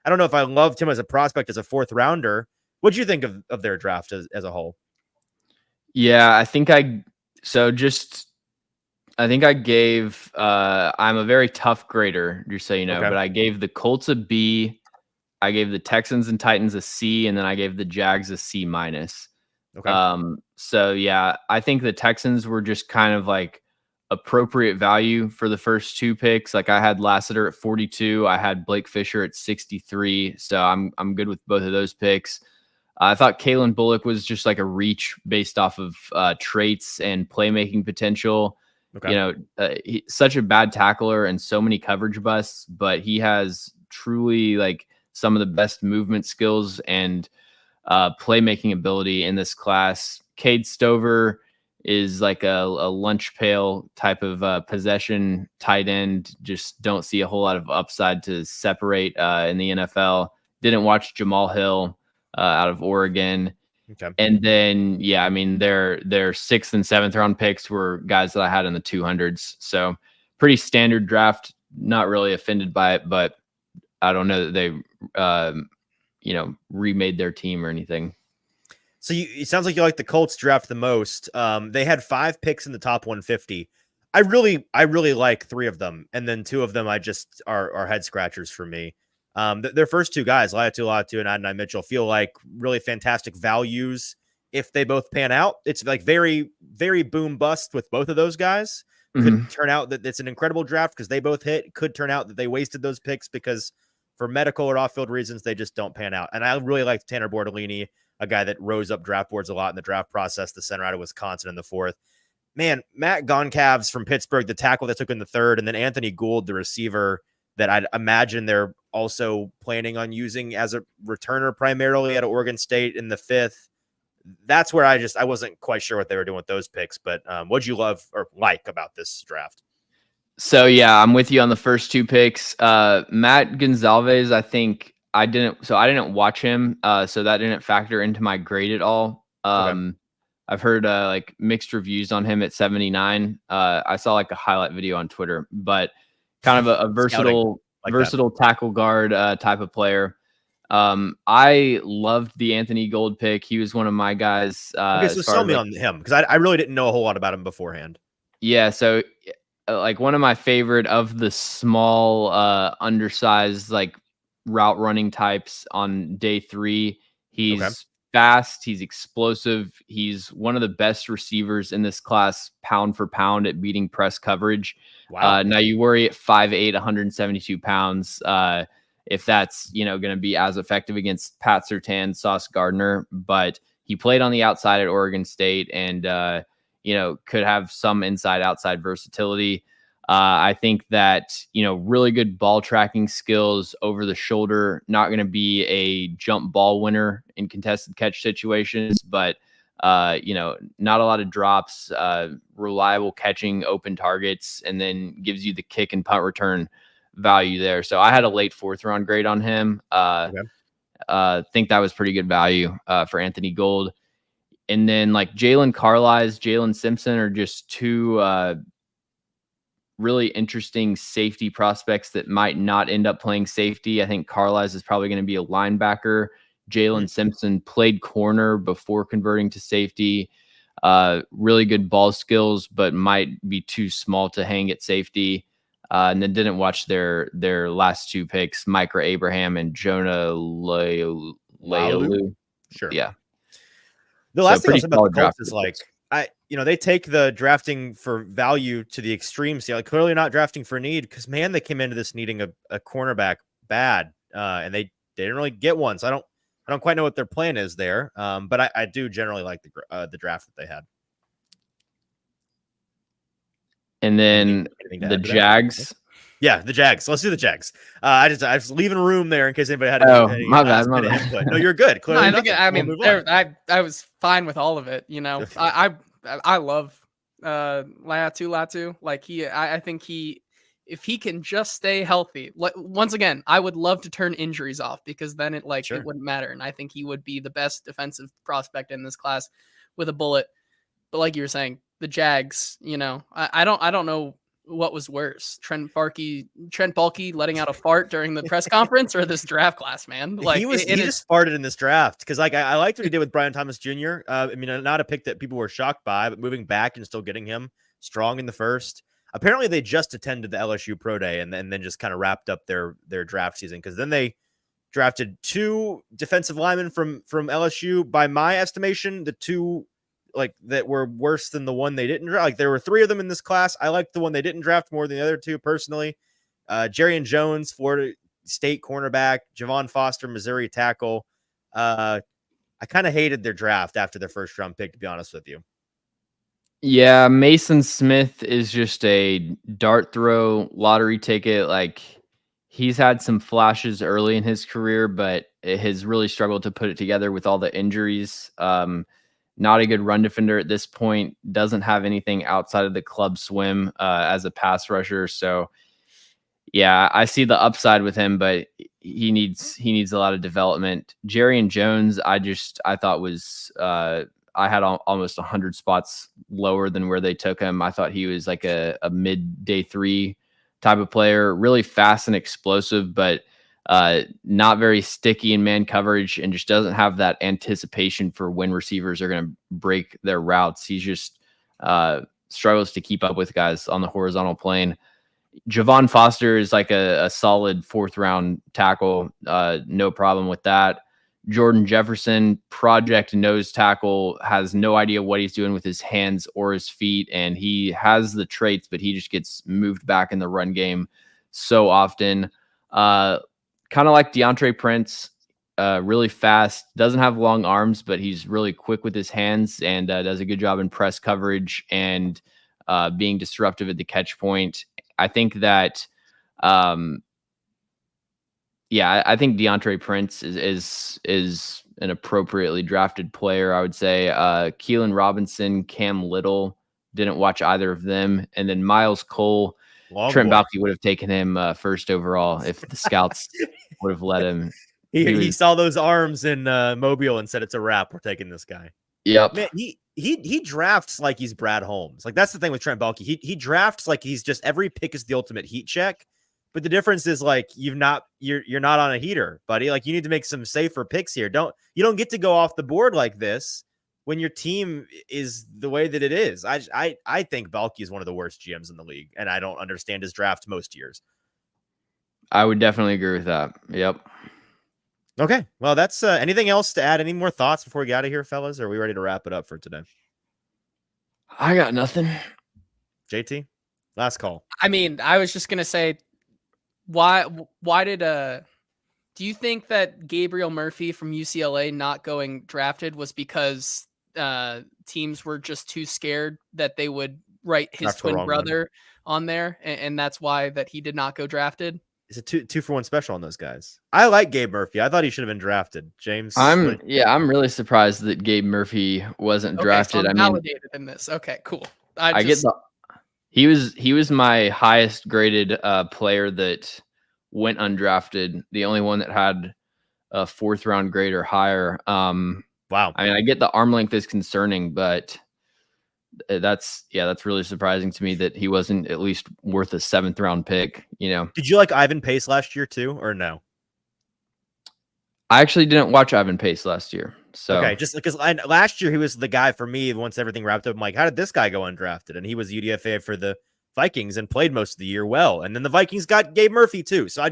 I don't know if I loved him as a prospect as a 4th rounder. What'd you think of their draft as a whole? Yeah, I think I gave I'm a very tough grader, just so you know, but I gave the Colts a B, I gave the Texans and Titans a C, and then I gave the Jags a C-. Okay. So yeah, I think the Texans were just kind of like appropriate value for the first 2 picks. Like I had Lassiter at 42, I had Blake Fisher at 63, so I'm good with both of those picks. I thought Kalen Bullock was just like a reach based off of traits and playmaking potential. Okay. You know, he's such a bad tackler and so many coverage busts, but he has truly like some of the best movement skills and playmaking ability in this class. Cade Stover is like a lunch pail type of possession tight end. Just don't see a whole lot of upside to separate in the NFL. Didn't watch Jamal Hill out of Oregon. Okay. And then, yeah, I mean, their 6th and 7th round picks were guys that I had in the 200s. So pretty standard draft. Not really offended by it, but I don't know that they, remade their team or anything. So it sounds like you like the Colts draft the most. They had 5 picks in the top 150. I really like 3 of them, and then 2 of them I just are head scratchers for me. Their first 2 guys, Latu and Adonai Mitchell, feel like really fantastic values if they both pan out. It's like very, very boom bust with both of those guys. Could turn out that it's an incredible draft because they both hit. Could turn out that they wasted those picks because for medical or off-field reasons, they just don't pan out. And I really like Tanner Bortolini, a guy that rose up draft boards a lot in the draft process, the center out of Wisconsin in the 4th. Man, Matt Goncalves from Pittsburgh, the tackle that took in the 3rd, and then Anthony Gould, the receiver that I'd imagine they're also planning on using as a returner primarily at Oregon State in the 5th. That's where I wasn't quite sure what they were doing with those picks, but what'd you love or like about this draft? So, yeah, I'm with you on the first 2 picks. Matt Gonzalez, I didn't watch him. So that didn't factor into my grade at all. Okay. I've heard like mixed reviews on him at 79. I saw like a highlight video on Twitter, but kind of a versatile tackle guard type of player. I loved the Anthony Gould pick. He was one of my guys. Okay, so sell me on him because I really didn't know a whole lot about him beforehand. Yeah, so like one of my favorite of the small, undersized like route running types on day 3. He's fast. He's explosive. He's one of the best receivers in this class, pound for pound at beating press coverage. Wow. Now you worry at 5'8", 172 pounds. If that's, going to be as effective against Pat Surtain, Sauce Gardner, but he played on the outside at Oregon State and, could have some inside outside versatility. I think that, really good ball tracking skills over the shoulder, not going to be a jump ball winner in contested catch situations, but, not a lot of drops, reliable catching open targets, and then gives you the kick and punt return value there. So I had a late 4th round grade on him. Think that was pretty good value for Anthony Gould. And then like Jalen Carlisle, Jalen Simpson are just 2 really interesting safety prospects that might not end up playing safety. I think Carlisle is probably going to be a linebacker. Jalen Simpson played corner before converting to safety. Really good ball skills, but might be too small to hang at safety. And then didn't watch their last 2 picks, Micah Abraham and Jonah Lealu. Sure. Yeah. The last thing I'll say about the Colts is like, they take the drafting for value to the extreme. So like clearly not drafting for need because man, they came into this needing a cornerback bad, and they didn't really get one. So I don't quite know what their plan is there. But I do generally like the draft that they had. And then the Jags. Yeah, the Jags. Let's do the Jags. I was leaving room there in case anybody had any my bad. No, you're good. Clearly I was fine with all of it. I love Latu. Like I think if he can just stay healthy, once again, I would love to turn injuries off because then it wouldn't matter. And I think he would be the best defensive prospect in this class with a bullet. But like you were saying, the Jags, I don't know what was worse, Trent Baalke letting out a fart during the press conference or this draft class, man. Like he just farted in this draft because like I liked what he did with Brian Thomas Jr. Not a pick that people were shocked by, but moving back and still getting him strong in the 1st. Apparently they just attended the LSU Pro Day and then just kind of wrapped up their draft season because then they drafted 2 defensive linemen from LSU. By my estimation, the 2 like that were worse than the one they didn't draft. Like there were 3 of them in this class. I liked the one they didn't draft more than the other 2 personally. Jerrion Jones, Florida State cornerback, Javon Foster, Missouri tackle. I kind of hated their draft after their 1st round pick, to be honest with you. Yeah, Mason Smith is just a dart throw lottery ticket. Like he's had some flashes early in his career, but it has really struggled to put it together with all the injuries. not a good run defender at this point, doesn't have anything outside of the club swim as a pass rusher. So yeah, I see the upside with him, but he needs a lot of development. Jerry Jones, I thought was I had almost 100 spots lower than where they took him. I thought he was like a mid day 3 type of player, really fast and explosive, but not very sticky in man coverage, and just doesn't have that anticipation for when receivers are going to break their routes. He's just struggles to keep up with guys on the horizontal plane. Javon Foster is like a solid 4th round tackle. No problem with that. Jordan Jefferson, project nose tackle, has no idea what he's doing with his hands or his feet. And he has the traits, but he just gets moved back in the run game so often. Kind of like DeAndre Prince, really fast, doesn't have long arms, but he's really quick with his hands and does a good job in press coverage and being disruptive at the catch point. I think that, I think DeAndre Prince is an appropriately drafted player. I would say Keelan Robinson, Cam Little, didn't watch either of them, and then Miles Cole. Trent Baalke would have taken him first overall if the scouts would have let him. He saw those arms in Mobile and said, "It's a wrap. We're taking this guy." Yep. Man, he drafts like he's Brad Holmes. Like, that's the thing with Trent Baalke. He drafts like he's just, every pick is the ultimate heat check. But the difference is, like, you're not on a heater, buddy. Like, you need to make some safer picks here. You don't get to go off the board like this when your team is the way that it is. I think Baalke is one of the worst GMs in the league, and I don't understand his draft most years. I would definitely agree with that. Yep. Okay. Well, that's anything else to add? Any more thoughts before we get out of here, fellas? Or are we ready to wrap it up for today? I got nothing. JT, last call. I mean, I was just gonna say, why did do you think that Gabriel Murphy from UCLA not going drafted was because teams were just too scared that they would write his twin brother on there, and that's why that he did not go drafted? It's a two for one special on those guys. I like Gabe Murphy. I thought he should have been drafted. James, I'm really surprised that Gabe Murphy wasn't drafted. So I'm validated in this. Okay, cool. He was my highest graded player that went undrafted. The only one that had a 4th round grade or higher. Wow. I mean, I get the arm length is concerning, but that's really surprising to me that he wasn't at least worth a 7th round pick. Did you like Ivan Pace last year too, or no? I actually didn't watch Ivan Pace last year. So okay, just because last year he was the guy for me. Once everything wrapped up, I'm like, how did this guy go undrafted? And he was UDFA for the Vikings and played most of the year well. And then the Vikings got Gabe Murphy too. So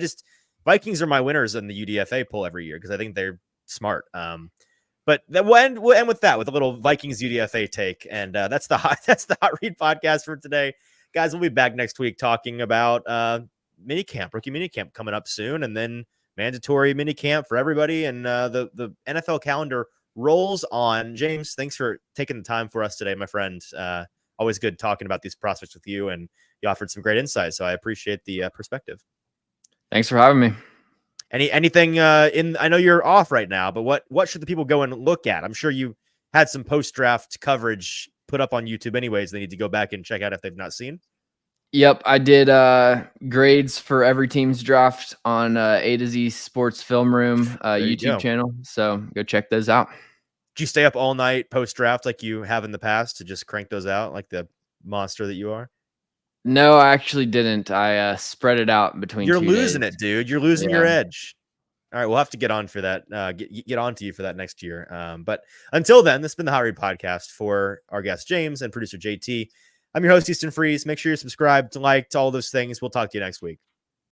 Vikings are my winners in the UDFA poll every year because I think they're smart. But we'll end with that, with a little Vikings UDFA take. And that's the hot read podcast for today. Guys, we'll be back next week talking about rookie minicamp coming up soon, and then mandatory minicamp for everybody. And the NFL calendar rolls on. James, thanks for taking the time for us today, my friend. Always good talking about these prospects with you, and you offered some great insight, so I appreciate the perspective. Thanks for having me. Anything I know you're off right now, but what should the people go and look at? I'm sure you had some post-draft coverage put up on YouTube anyways. They need to go back and check out if they've not seen. Yep, I did grades for every team's draft on AToZFilmRoom YouTube channel, so go check those out. Did you stay up all night post-draft like you have in the past to just crank those out like the monster that you are? No, I actually didn't. I spread it out between. You're 2 losing days. It, dude. You're losing your edge. All right, we'll have to get on for that. Get on to you for that next year. But until then, this has been the Hot Read Podcast for our guest James and producer JT. I'm your host, Easton Freeze. Make sure you're subscribed, liked, all those things. We'll talk to you next week.